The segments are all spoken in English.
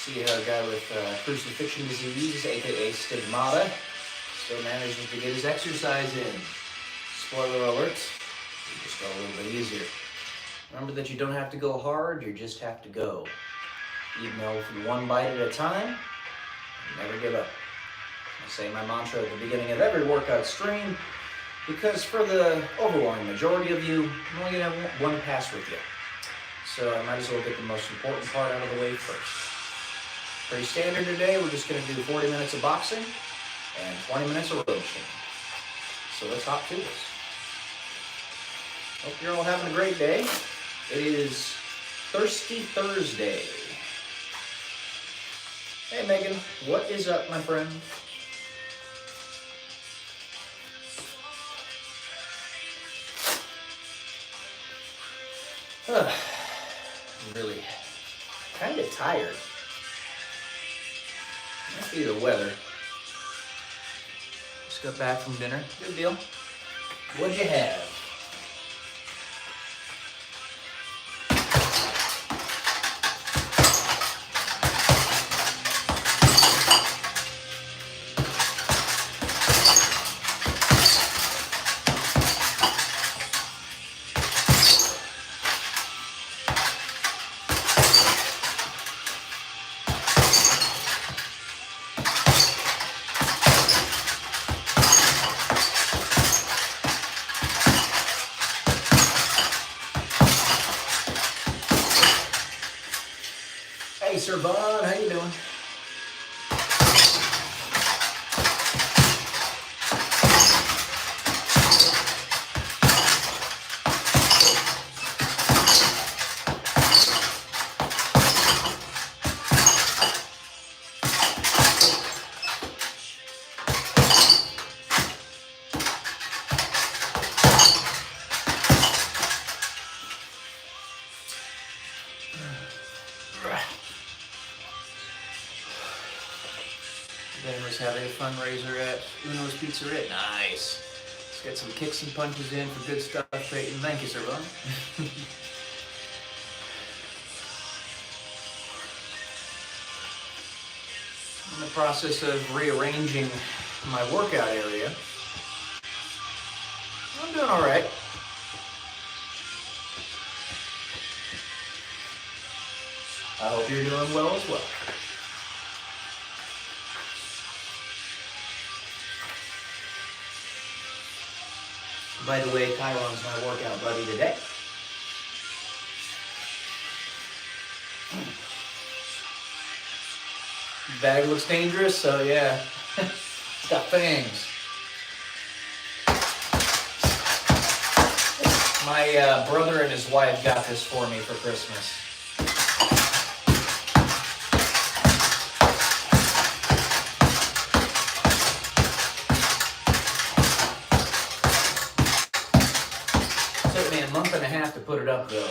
see how a guy with crucifixion disease, aka stigmata, still manages to get his exercise in. Spoiler alert, it just got a little bit easier. Remember that you don't have to go hard, you just have to go. Eat an elephant one bite at a time, and never give up. I say my mantra at the beginning of every workout stream, because for the overwhelming majority of you, I'm only going to have one pass with you. So I might as well get the most important part out of the way first. Pretty standard today, we're just going to do 40 minutes of boxing and 20 minutes of road training. So let's hop to this. Hope you're all having a great day. It is Thirsty Thursday. Hey Megan, what is up, my friend? I'm really kind of tired. Must be the weather. Just got back from dinner. Good deal. What'd you have? Hey, Sir Vaughn, how you doing? Ben was having a fundraiser at Uno's Pizzeria. Nice. Let's get some kicks and punches in for good stuff, Peyton. Thank you, Sir Vaughn. In the process of rearranging my workout area. I'm doing all right. I hope you're doing well as well. By the way, Chiron's my workout buddy today. Bag looks dangerous, so yeah. It's got fangs. My brother and his wife got this for me for Christmas. Took me a month and a half to put it up, though.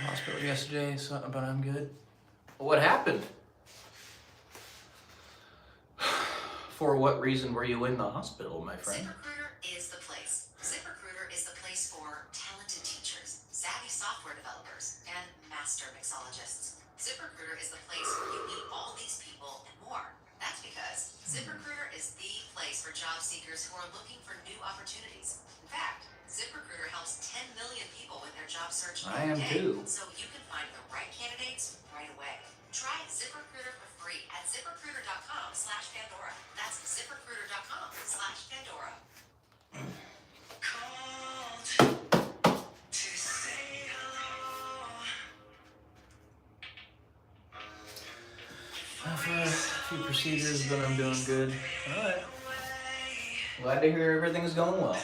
Hospital yesterday, but I'm good. What happened? For what reason were you in the hospital, my friend? ZipRecruiter is the place. ZipRecruiter is the place for talented teachers, savvy software developers, and master mixologists. ZipRecruiter is the place where you meet all these people and more. That's because ZipRecruiter is the place for job seekers who are looking for new opportunities. In fact, ZipRecruiter helps 10 million people with their job search I am too. so you can find the right candidates right away. Try ZipRecruiter for free at ZipRecruiter.com/Pandora. That's ZipRecruiter.com/Pandora. For a few procedures, but I'm doing good. All right. Glad to hear everything's going well.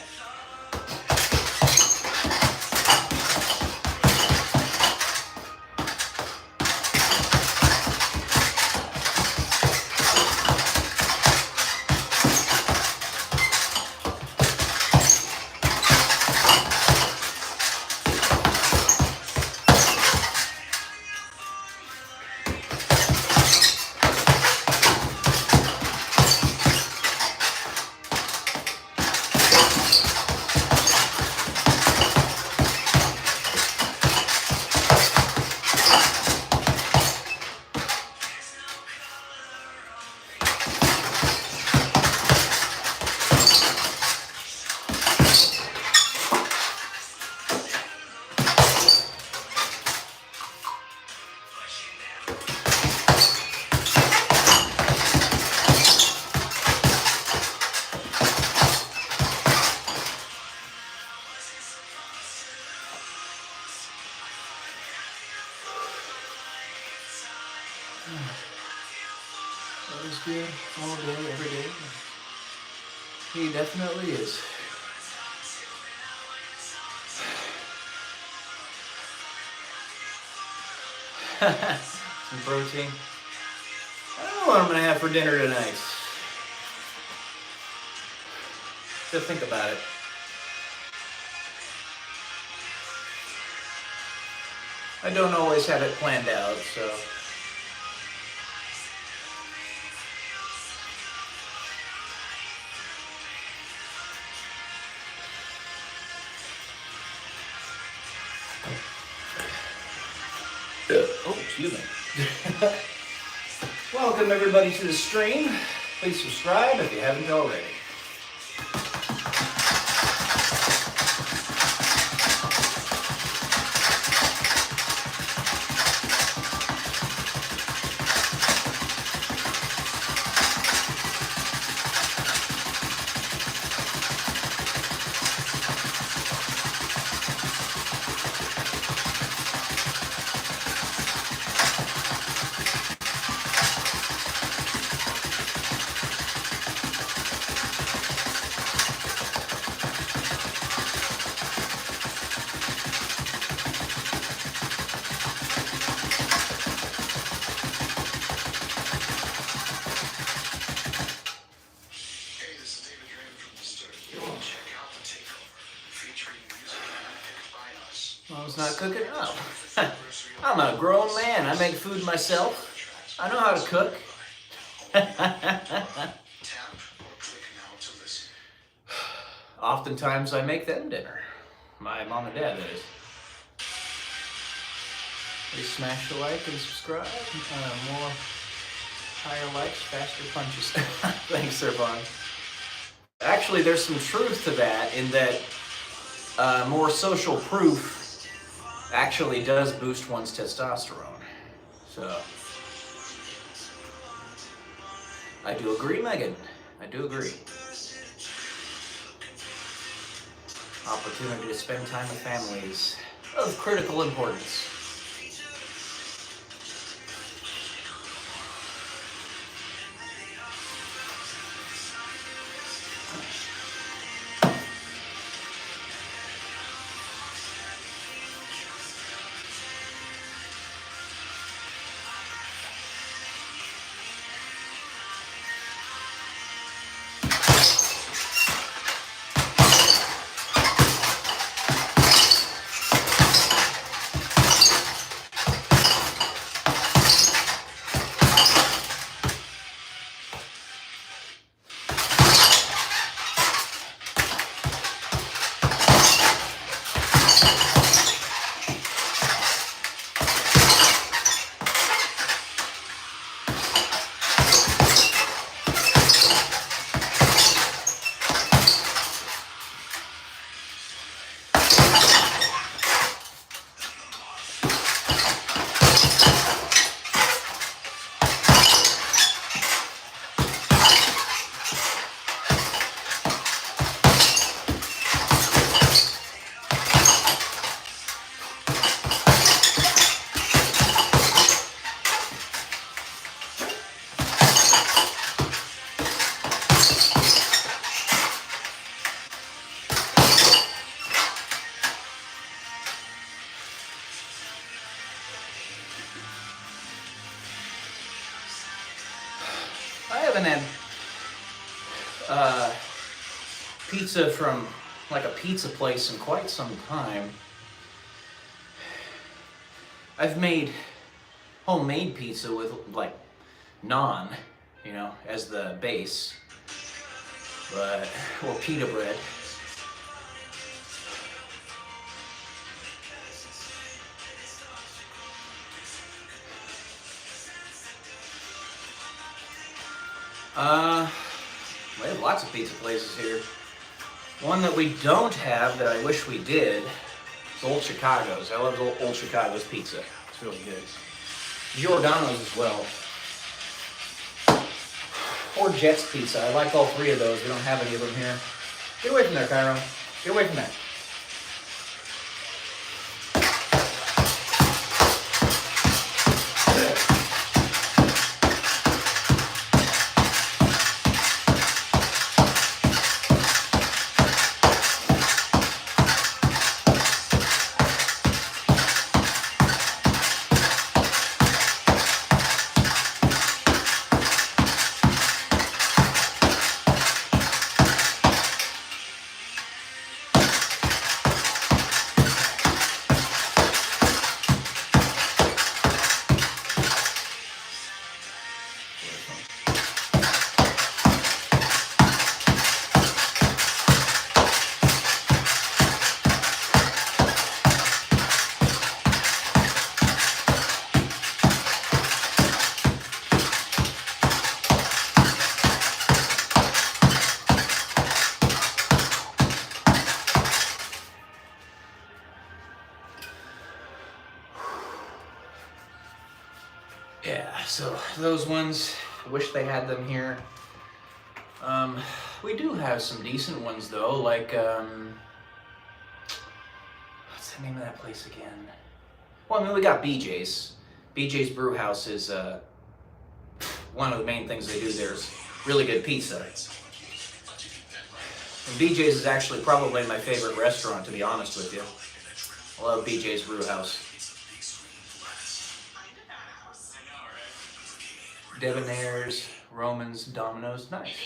That is good all day, every day. He definitely is. Some protein. I don't know what I'm gonna have for dinner tonight. Just think about it. I don't always have it planned out, so. Oh, excuse me. Welcome everybody to the stream. Please subscribe if you haven't already. I was not cooking? Oh. I'm a grown man. I make food myself. I know how to cook. Oftentimes I make them dinner. My mom and dad, that is. Please smash the like and subscribe. More higher likes, faster punches. Thanks, Servon. Actually, there's some truth to that in that more social proof actually does boost one's testosterone. So, I do agree, Megan. I do agree. Opportunity to spend time with families of critical importance. haven't had pizza from like a pizza place in quite some time. I've made homemade pizza with like naan, you know, as the base, but or pita bread. We have lots of pizza places here. One that we don't have that I wish we did is Old Chicago's. I love Old Chicago's pizza. It's really good. Giordano's as well. Or Jet's Pizza. I like all three of those. We don't have any of them here. Get away from there, Cairo. Get away from that. Yeah, so those ones, I wish they had them here. We do have some decent ones though, like, what's the name of that place again? Well, I mean, we got BJ's. BJ's Brew House is one of the main things they do there is really good pizza. And BJ's is actually probably my favorite restaurant, to be honest with you. I love BJ's Brew House. Debonair's, Romans, Domino's, nice.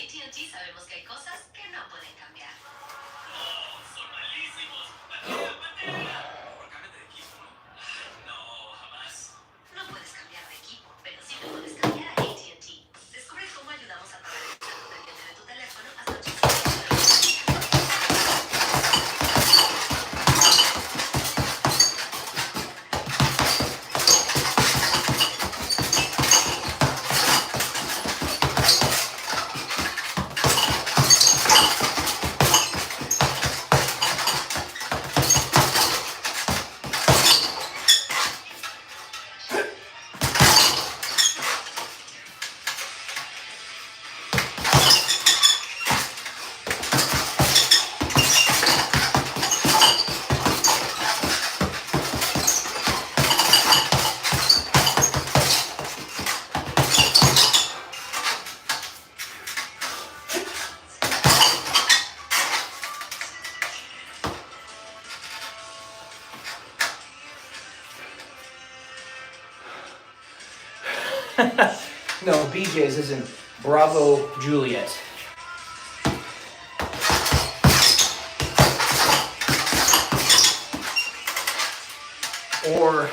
No, BJ's isn't Bravo Juliet. Or,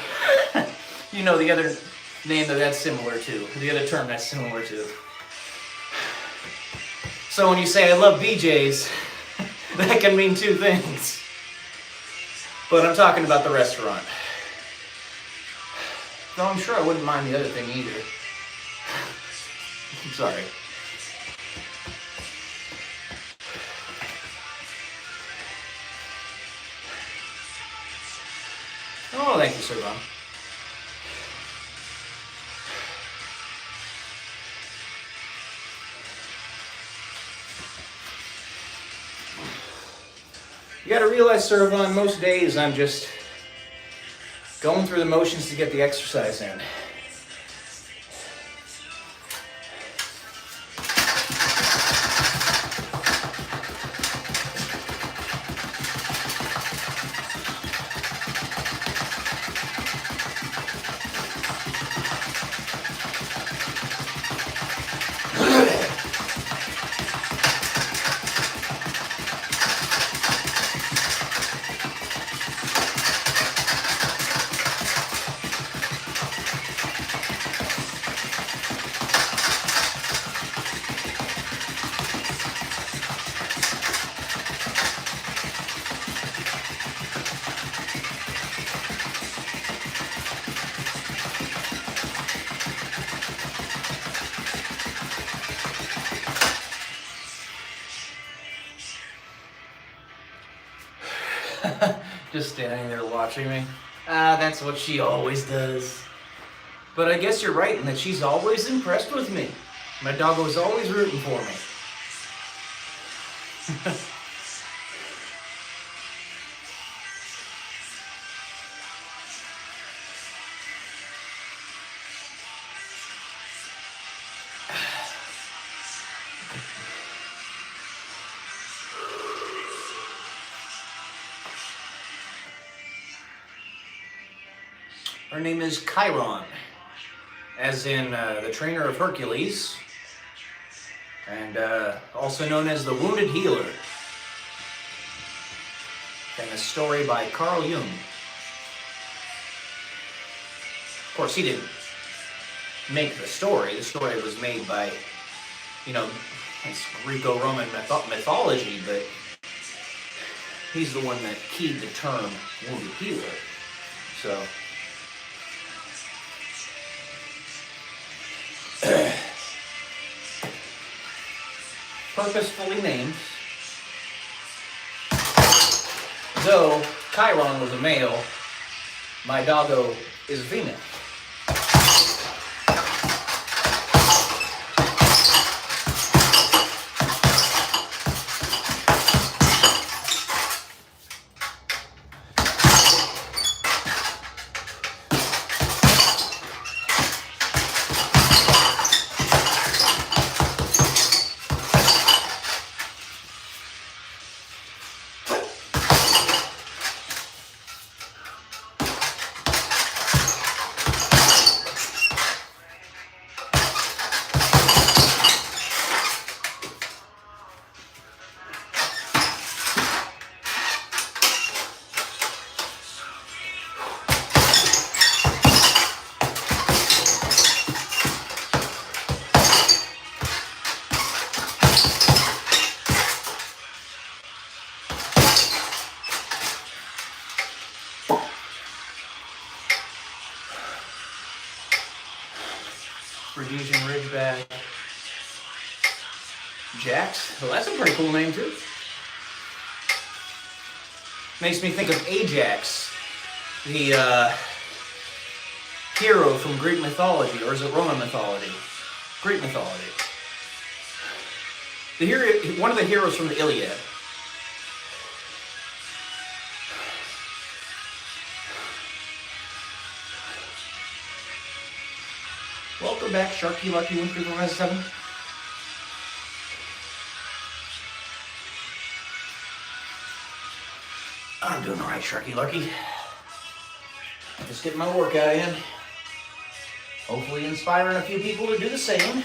you know, the other name that's similar to, the other term that's similar to. So when you say I love BJ's, that can mean two things. But I'm talking about the restaurant. Though I'm sure I wouldn't mind the other thing either. I'm sorry. Oh, thank you, Sir Ron. You gotta realize, Sir Ron, most days I'm just going through the motions to get the exercise in. Just standing there watching me. Ah, that's what she always does. But I guess you're right in that she's always impressed with me. My doggo's always rooting for me. Her name is Chiron, as in the trainer of Hercules, and also known as the Wounded Healer. And a story by Carl Jung. Of course, he didn't make the story. The story was made by, it's Greco-Roman mythology, but he's the one that keyed the term Wounded Healer. So, purposefully named. Though Chiron was a male, my doggo is a female. Rhodesian Ridgeback Jax. Well, that's a pretty cool name, too. Makes me think of Ajax, the hero from Greek mythology, or is it Roman mythology? Greek mythology. One of the heroes from the Iliad. Welcome back, Sharky Lucky 1347. I'm doing alright, Sharky Lucky. Just getting my workout in. Hopefully inspiring a few people to do the same.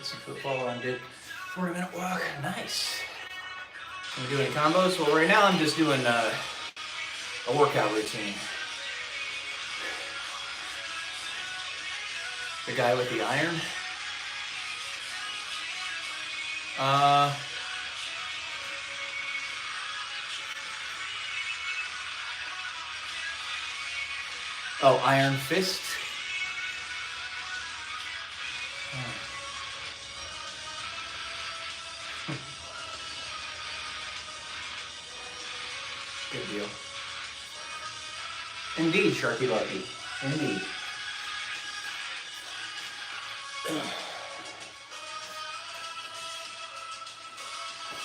Some football on, did 40-minute walk, nice. Am I doing any combos? Well, right now I'm just doing a workout routine. The guy with the iron. Oh, Iron Fist. Good deal. Indeed, Sharky Lucky. Indeed.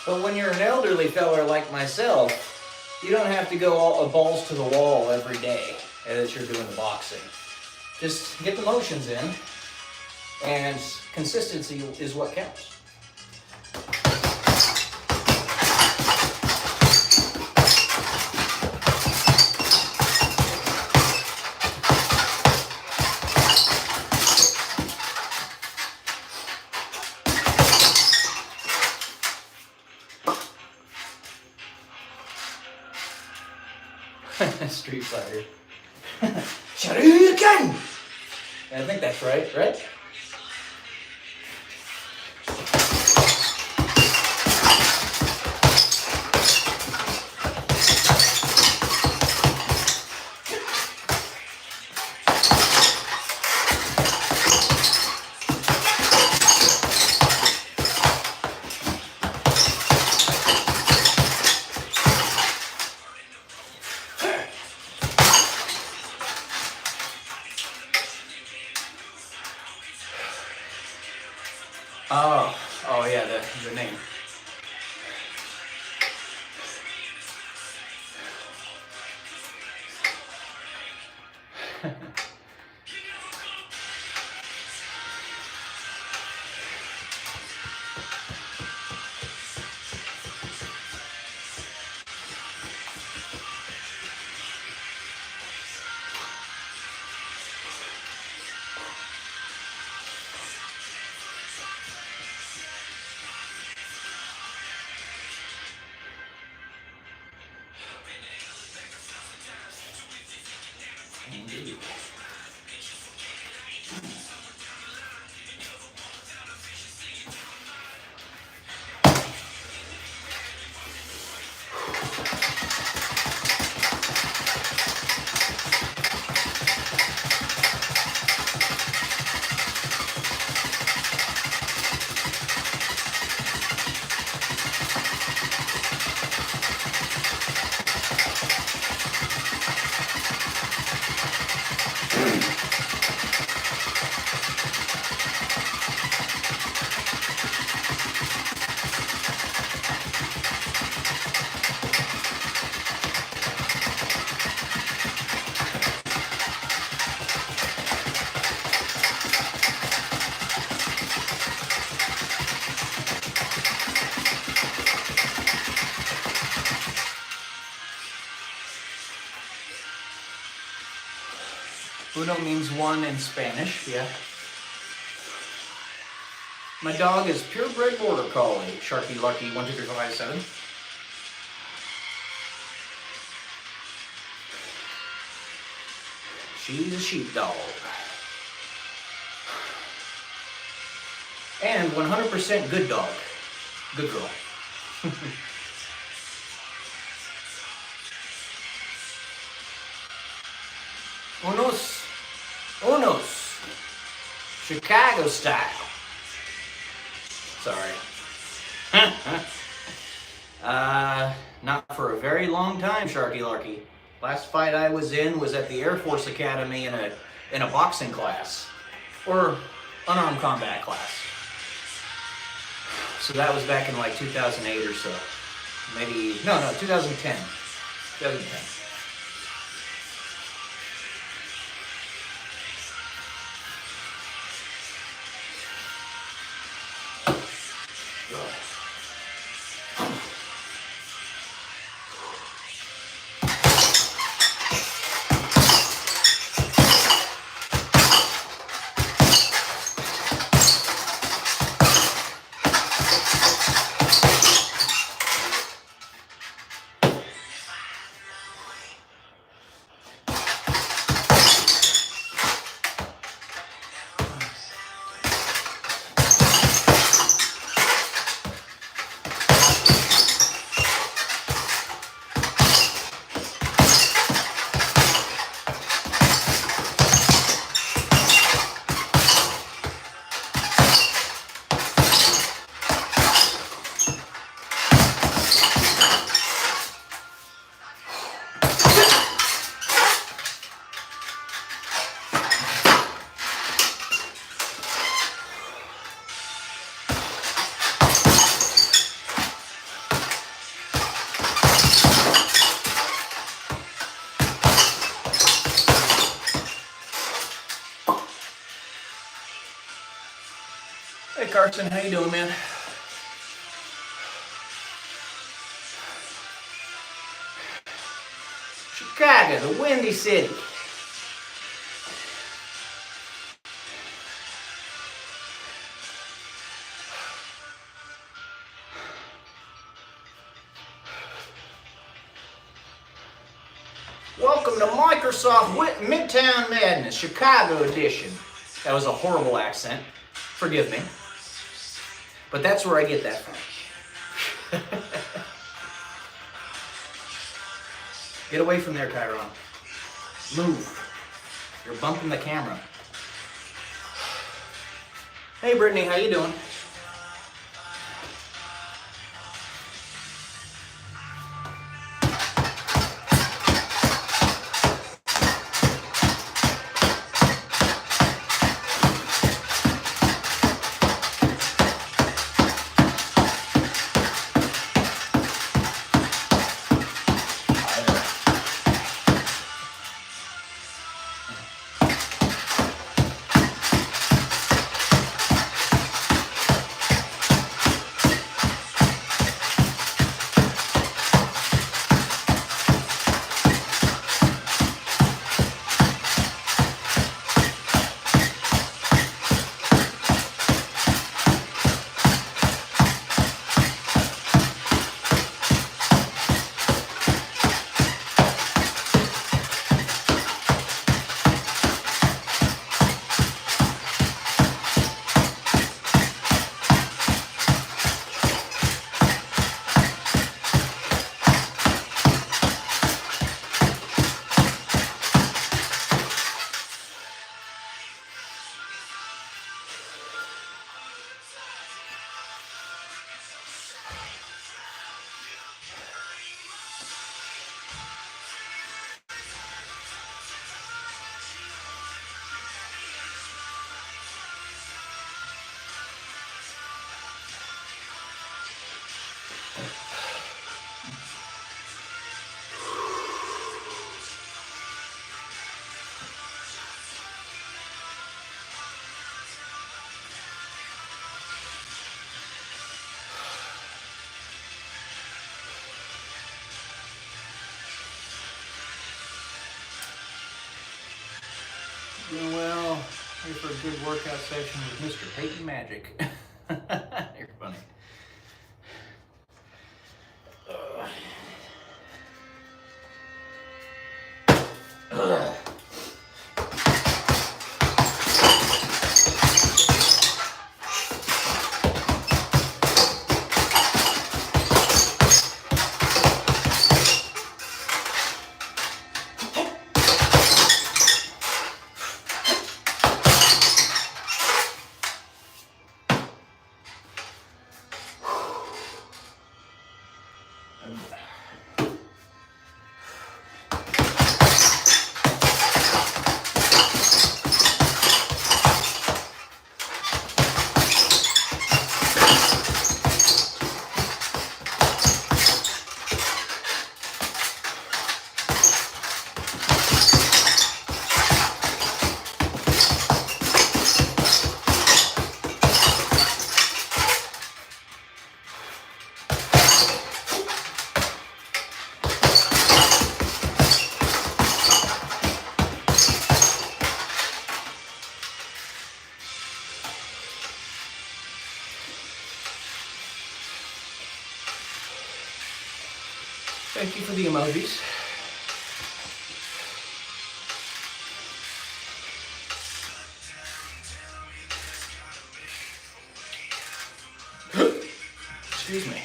But when you're an elderly feller like myself, you don't have to go all balls to the wall every day that you're doing the boxing. Just get the motions in, and consistency is what counts. Street Fighter. Shoryuken! I think that's right? Oh yeah, the name. Indeed. Uno means one in Spanish, yeah. My dog is purebred border collie, Sharky Lucky 12357. She's a sheepdog. And 100% good dog. Good girl. Unos. Chicago style. Sorry. Not for a very long time, Sharky Larky. Last fight I was in was at the Air Force Academy in a boxing class. Or unarmed combat class. So that was back in like 2008 or so. Maybe, no, 2010. 2010. Hey Carson, how you doing, man? Chicago, the Windy City. Welcome to Microsoft Midtown Madness, Chicago edition. That was a horrible accent. Forgive me. But that's where I get that from. Get away from there, Chiron. Move. You're bumping the camera. Hey, Brittany, how you doing? Doing well. Here for a good workout session with Mr. Peyton Magic. You're funny. Thank you for the emojis. Excuse me.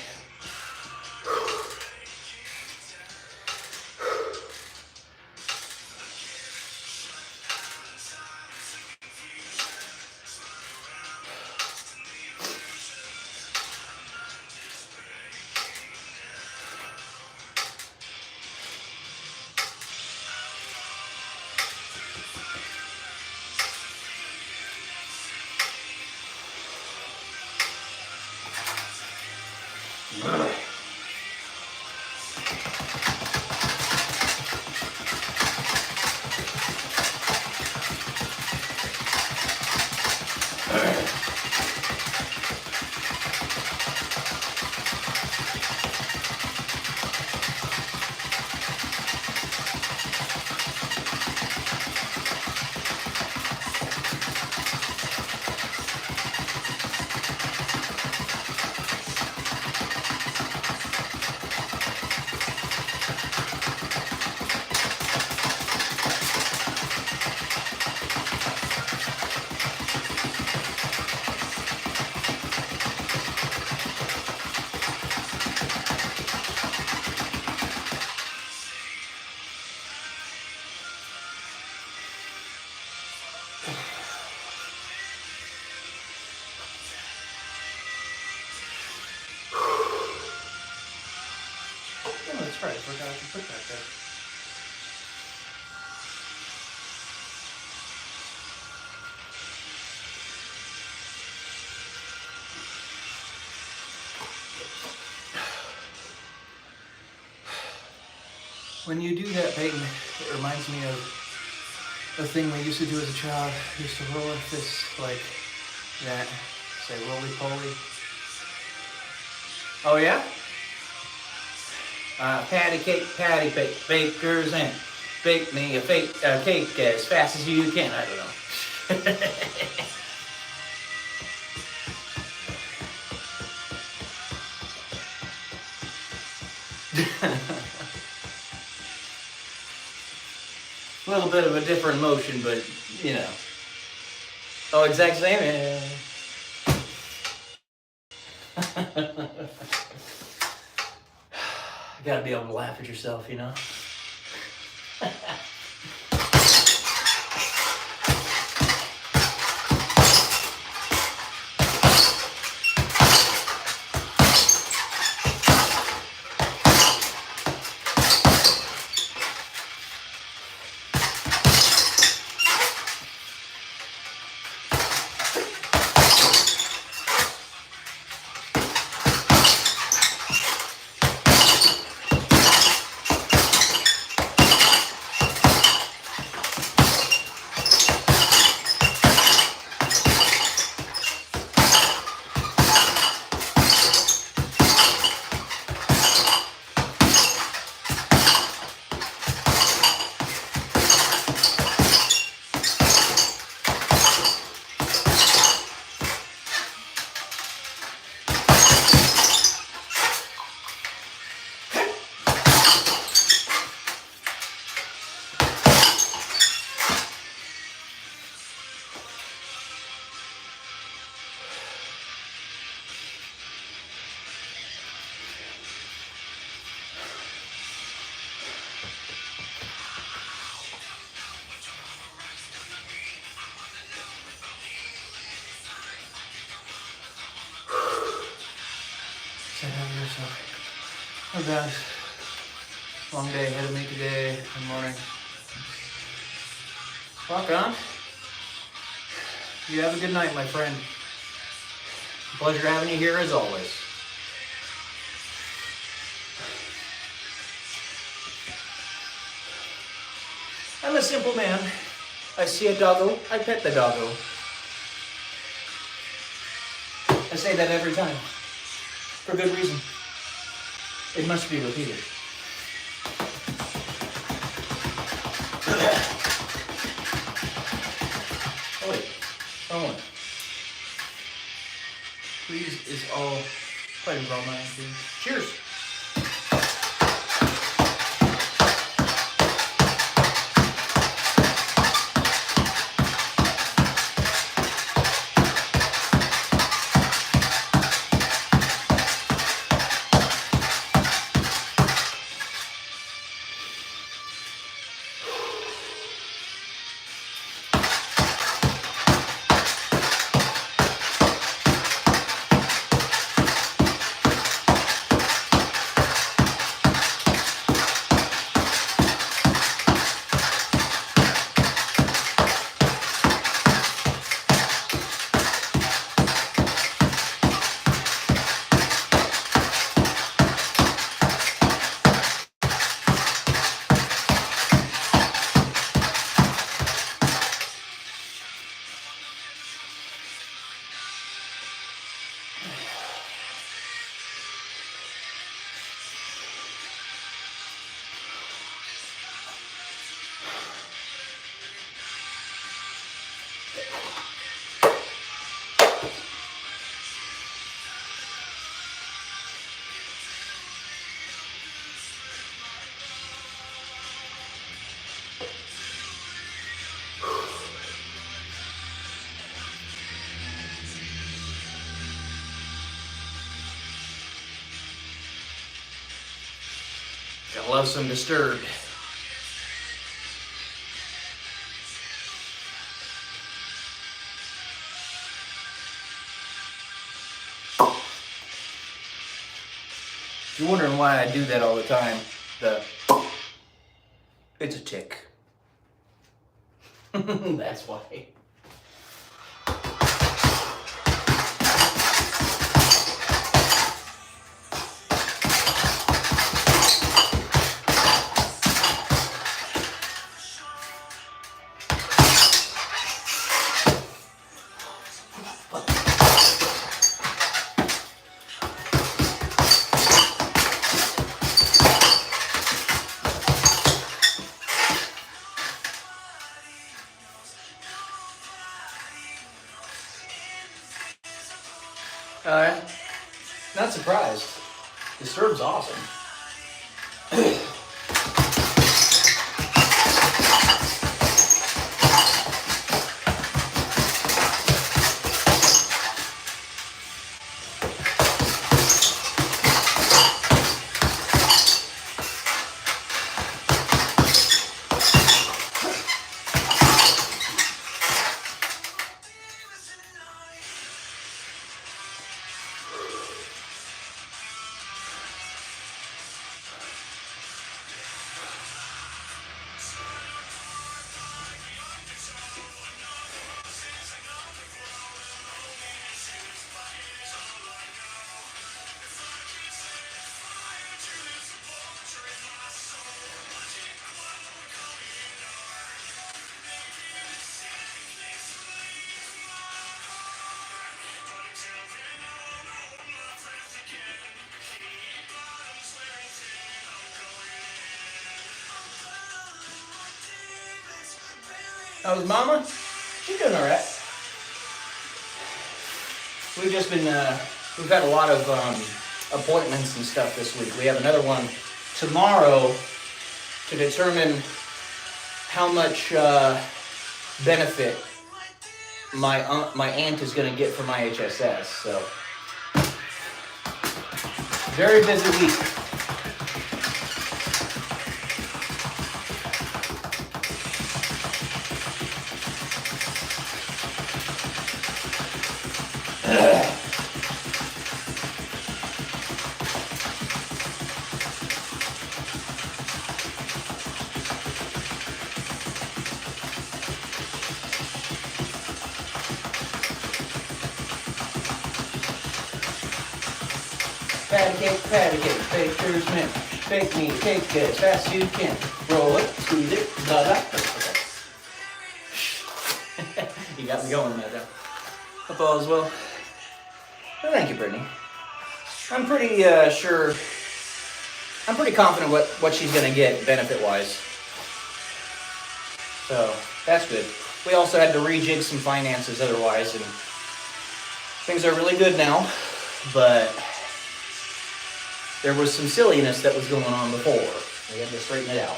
that's right. I forgot to put that there. When you do that, Peyton, it reminds me of a thing we used to do as a child. We used to roll our fists like that. Say roly-poly. Oh yeah? Patty cake, bakers, and bake me a cake as fast as you can. I don't know. A little bit of a different motion, but you know. Oh, exact same. Yeah. You gotta be able to laugh at yourself, you know. Oh gosh, long day ahead of me today. Good morning. Rock on. You have a good night, my friend. Pleasure having you here as always. I'm a simple man. I see a doggo, I pet the doggo. I say that every time. For good reason. It must be repeated. Oh wait, wrong one. Please is all quite well mine. Cheers. Gotta love some Disturbed. If you're wondering why I do that all the time, It's a tick. That's why. Not surprised. Disturbed's awesome. How's Mama? She's doing all right. We've just been, we've had a lot of appointments and stuff this week. We have another one tomorrow to determine how much benefit my aunt is going to get from my HSS. So, very busy week. Patty cake, baker's mint. Bake me a cake as fast as you can. Roll it, squeeze it, blah blah. Okay. You got me going, Meta. Hope all is well. Well, thank you, Brittany. I'm pretty sure. I'm pretty confident what she's gonna get benefit-wise. So that's good. We also had to rejig some finances otherwise, and things are really good now. But there was some silliness that was going on before. We had to straighten it out.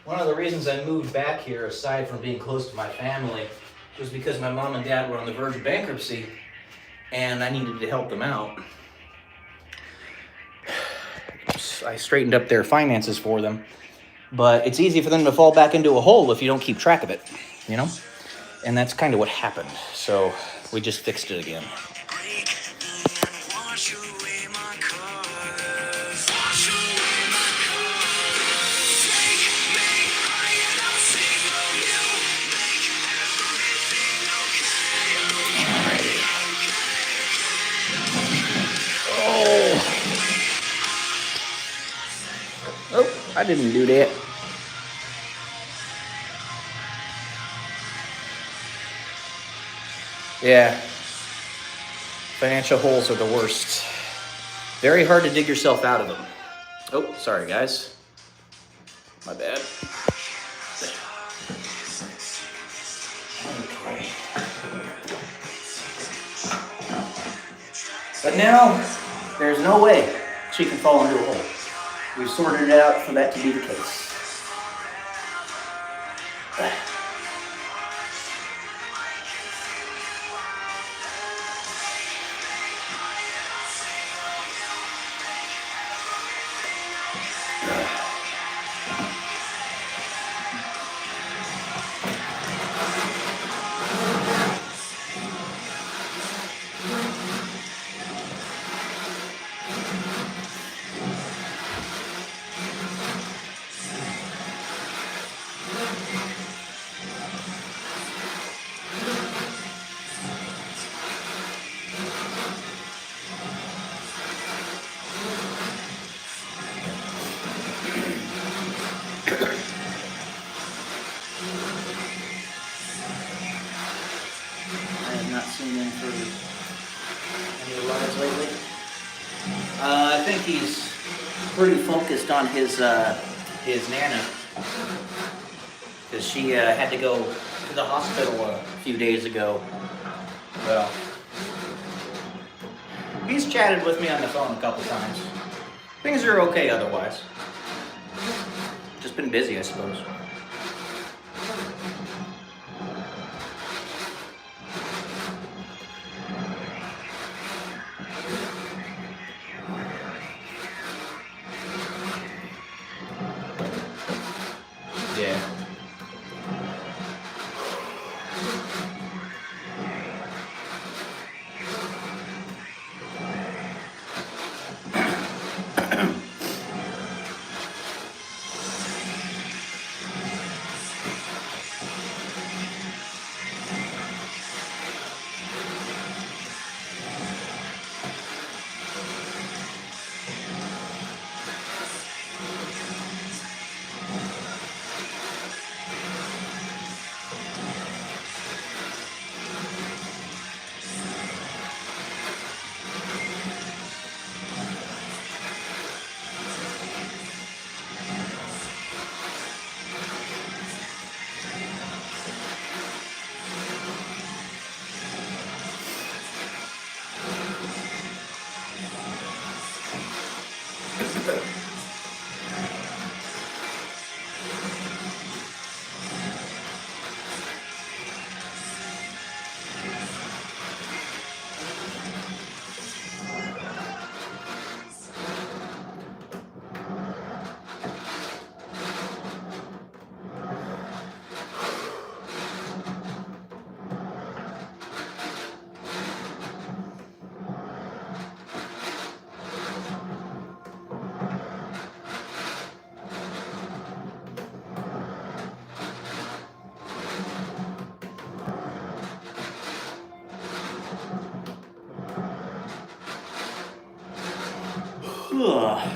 One of the reasons I moved back here, aside from being close to my family, was because my mom and dad were on the verge of bankruptcy, and I needed to help them out. I straightened up their finances for them, but it's easy for them to fall back into a hole if you don't keep track of it, you know? And that's kind of what happened. So we just fixed it again. Oh, I didn't do that. Yeah, financial holes are the worst. Very hard to dig yourself out of them. Oh, sorry guys. My bad. Okay. But now, there's no way she can fall into a hole. We've sorted it out for that to be the case. not seen him for any rides lately. I think he's pretty focused on his Nana, because she had to go to the hospital a few days ago. Well, he's chatted with me on the phone a couple times. Things are okay otherwise. Just been busy, I suppose. Yeah. Ugh.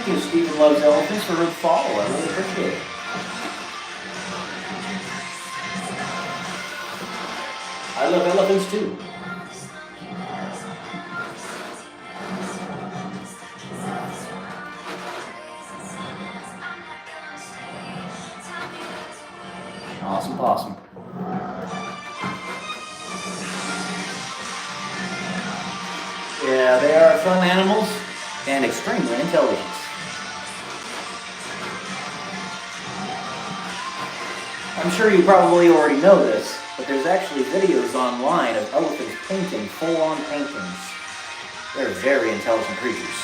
you, Stephen Loves Elephants, for the follow. I really appreciate it. I love elephants too. Awesome possum. Yeah, they are fun animals and extremely intelligent. I'm sure you probably already know this, but there's actually videos online of elephants painting full-on paintings. They're very intelligent creatures.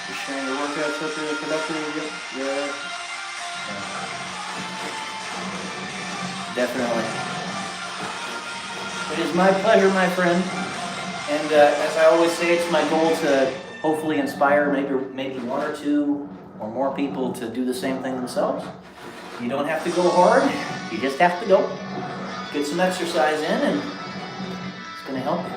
You're sharing your workouts with the productive? Yeah. Definitely. It is my pleasure, my friend. And as I always say, it's my goal to hopefully inspire maybe one or two or more people to do the same thing themselves. You don't have to go hard. You just have to go. Get some exercise in, and it's going to help you.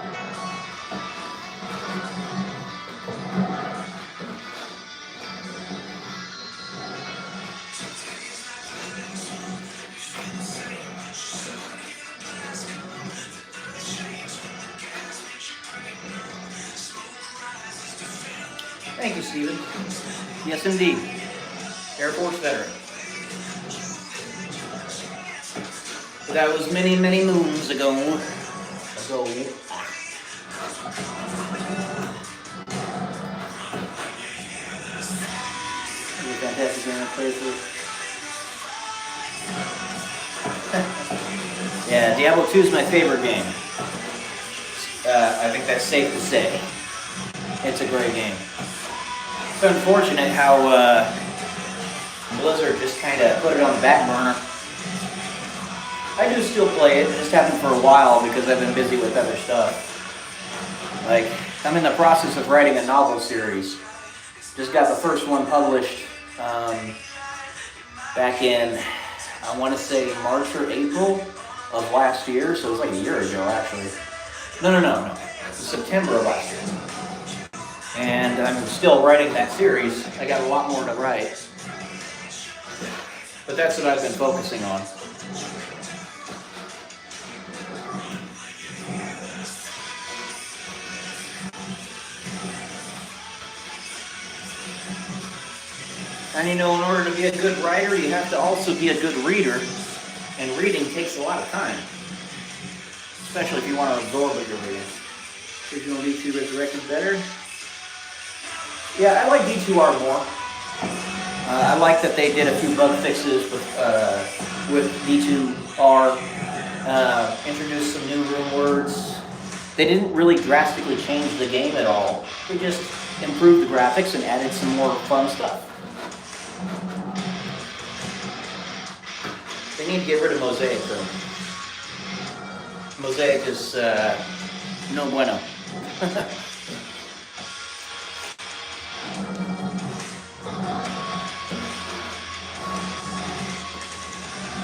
Thank you, Stephen. Yes, indeed. Air Force veteran. That was many, many moons ago. You're a fantastic game to play for. Yeah, Diablo 2 is my favorite game. I think that's safe to say. It's a great game. It's unfortunate how Blizzard just kind of put it on the back burner. I do still play it. It just happened for a while because I've been busy with other stuff. Like, I'm in the process of writing a novel series. Just got the first one published back in, I want to say March or April of last year. So it was like a year ago, actually. No. It was September of last year. And I'm still writing that series. I got a lot more to write. But that's what I've been focusing on. And you know, in order to be a good writer, you have to also be a good reader. And reading takes a lot of time. Especially if you want to absorb what you're reading. Original D2 Resurrected better? Yeah, I like D2R more. I like that they did a few bug fixes with D2R, introduced some new rune words. They didn't really drastically change the game at all. They just improved the graphics and added some more fun stuff. They need to get rid of Mosaic though. Mosaic is no bueno.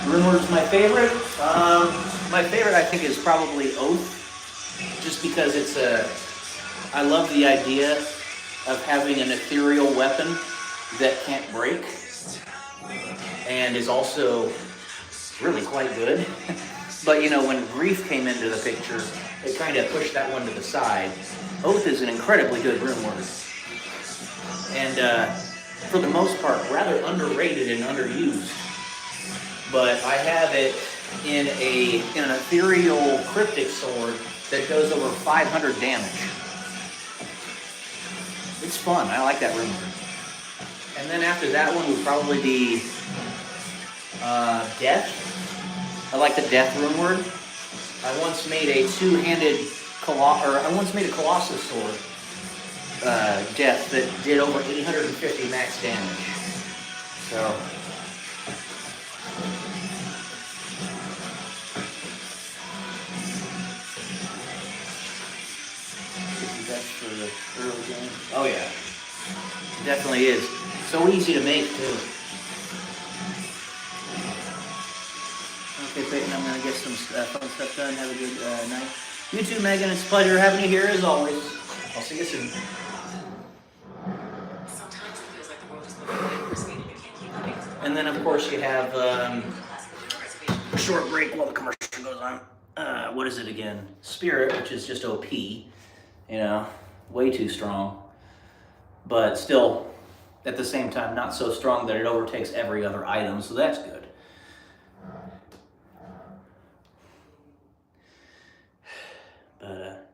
RuneWords is my favorite. My favorite, I think, is probably Oath, just because it's I love the idea of having an ethereal weapon that can't break, and is also really quite good. But you know, when Grief came into the picture, it kind of pushed that one to the side. Oath is an incredibly good RuneWord, and for the most part, rather underrated and underused. But I have it in an ethereal cryptic sword that goes over 500 damage. It's fun. I like that RuneWord. And then after that one would probably be Death. I like the Death RuneWord. I once made a Colossus sword, Death, that did over 850 max damage. So. For the early game. Oh yeah, it definitely is. So easy to make too. Okay, Peyton, I'm going to get some fun stuff done. Have a good night. You too, Megan. It's a pleasure having you here as always. I'll see you soon. Sometimes it feels like the world is moving backwards and you can't keep up. And then, of course, you have a short break while the commercial goes on. What is it again? Spirit, which is just OP. You know, way too strong. But still, at the same time, not so strong that it overtakes every other item, so that's good. But,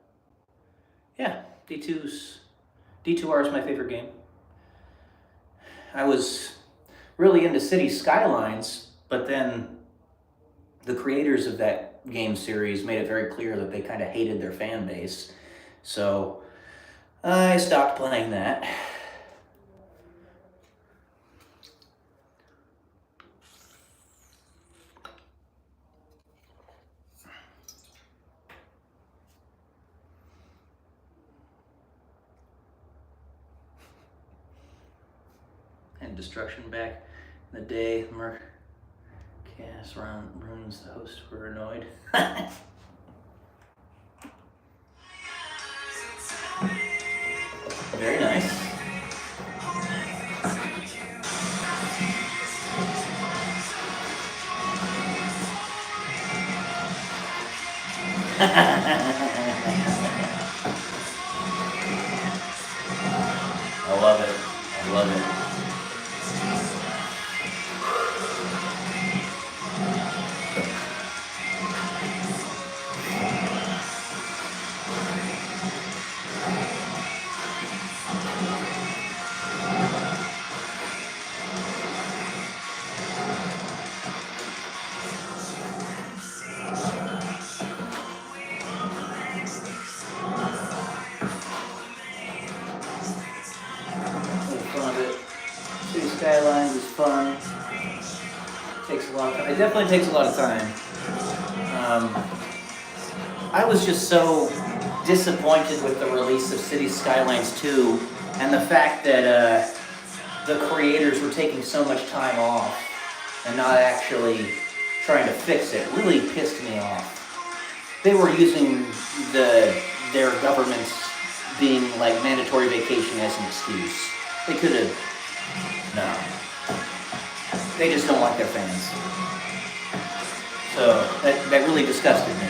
yeah, D2R is my favorite game. I was really into City Skylines, but then the creators of that game series made it very clear that they kind of hated their fan base. So I stopped playing that. And destruction back in the day, cast ruins, the hosts were annoyed. Very nice. I love it. I love it. Skylines is fun. Takes a lot of time. It definitely takes a lot of time. I was just so disappointed with the release of Cities Skylines 2 and the fact that the creators were taking so much time off and not actually trying to fix it. Really pissed me off. They were using their government's being like mandatory vacation as an excuse. They could have. No. They just don't like their fans. So that really disgusted me.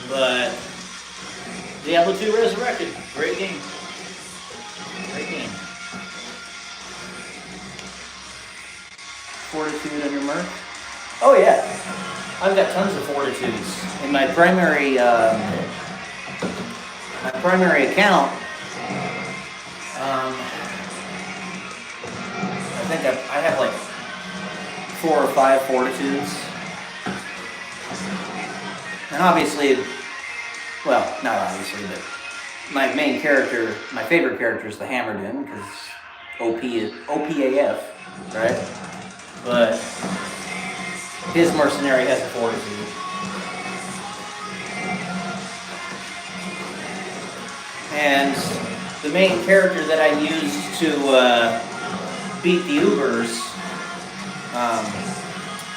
But Diablo 2 Resurrected, great game. Great game. Fortitude on your mark? Oh yeah. I've got tons of fortitudes. In my primary account, I think I have like 4 or 5 fortitudes. And obviously, well, not obviously, but my main character, my favorite character is the Hammerdin, because OPAF, right? But his mercenary has a fortitude. And the main character that I used to beat the Ubers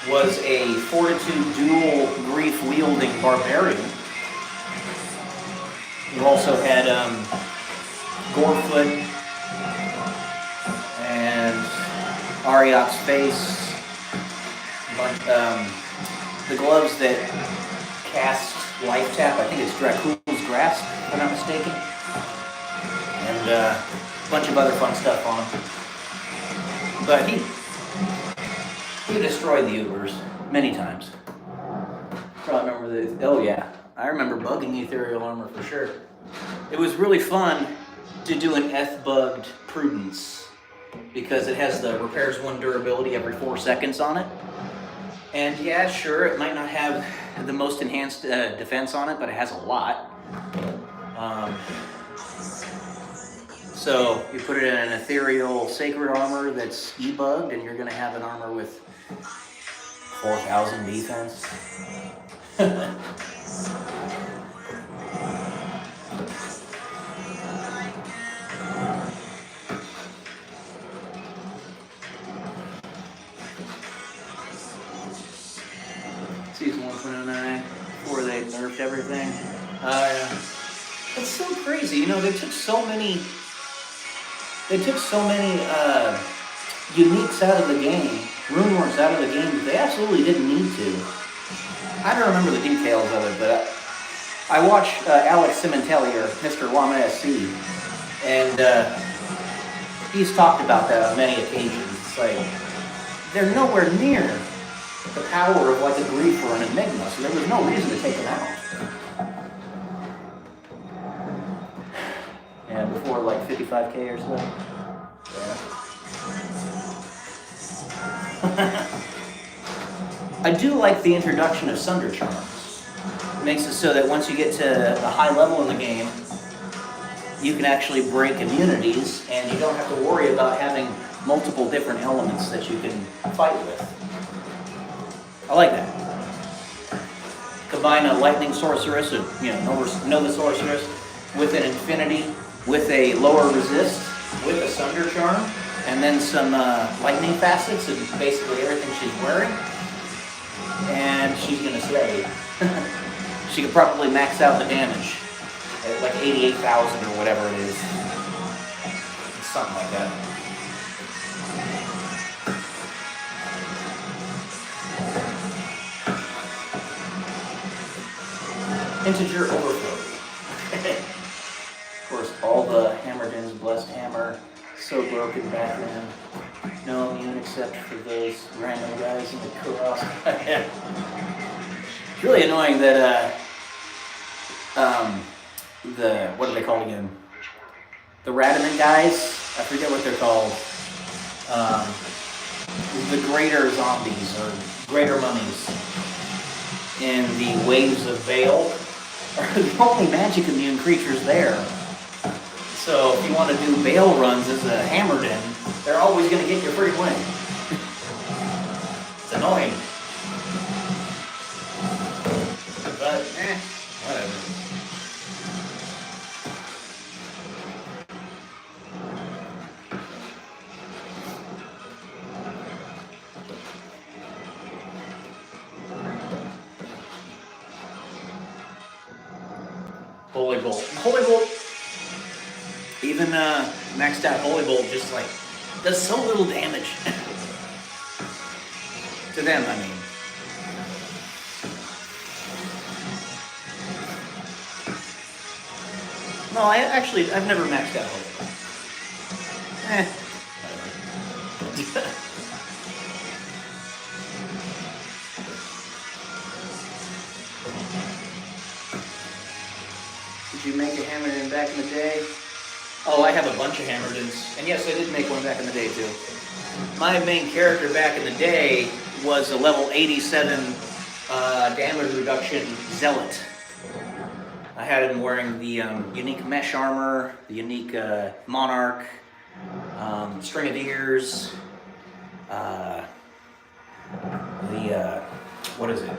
was a fortitude dual grief-wielding barbarian. You also had Gorefoot and Ariok's face. The gloves that cast Life Tap, I think it's Dracula's Grasp, if I'm not mistaken. And a bunch of other fun stuff on him. But he destroyed the Ubers many times. Probably remember oh yeah, I remember bugging Ethereal Armor for sure. It was really fun to do an Eth-bugged Prudence because it has the repairs 1 durability every 4 seconds on it. And yeah, sure, it might not have the most enhanced defense on it, but it has a lot. So you put it in an ethereal sacred armor that's e-bugged, and you're going to have an armor with 4,000 defense. Season 1.09, before they nerfed everything. Yeah. It's so crazy, you know, they took so many uniques out of the game, runeworks out of the game that they absolutely didn't need to. I don't remember the details of it, but I watched Alex Simontelli, or Mr. Llama SC, and he's talked about that on many occasions. It's like, they're nowhere near the power of like a Grief or an Enigma, so there was no reason to take them out. Yeah, before like 55k or so. Yeah. I do like the introduction of Sunder Charms. It makes it so that once you get to a high level in the game, you can actually break immunities, and you don't have to worry about having multiple different elements that you can fight with. I like that. Combine a lightning sorceress, or Nova sorceress, with an infinity, with a lower resist, with a Sunder Charm, and then some lightning facets and basically everything she's wearing. And she's gonna slay. She could probably max out the damage at like 88,000 or whatever it is. Something like that. Integer overflow. Of course, all the Hammerdin's Blessed Hammer, so broken back then. No immune except for those random guys in the Kuros. It's really annoying that what are they called again? The Radamant guys? I forget what they're called. The greater zombies or greater mummies in the Waves of Bale are the only magic immune creatures there. So if you want to do Bale runs as a Hammerdin, they're always going to get your free win. It's annoying. But, whatever. Holy Bolt. Holy Bolt, even maxed out Holy Bolt just like does so little damage. To them, I mean. No, I've never maxed out Holy Bolt. Whatever. Did you make a Hammerdin back in the day? Oh, I have a bunch of Hammerdins. And yes, I did make one back in the day too. My main character back in the day was a level 87 damage reduction Zealot. I had him wearing the unique mesh armor, the unique Monarch, String of Deers, what is it?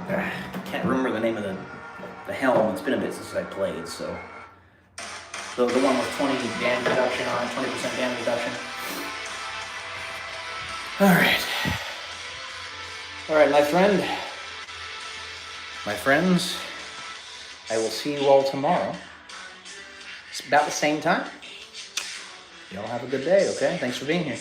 I can't remember the name of the helm. It's been a bit since I played, so. The one with 20 damage reduction on it, 20% damage reduction. Alright, my friends, I will see you all tomorrow. It's about the same time. Y'all have a good day, okay? Thanks for being here.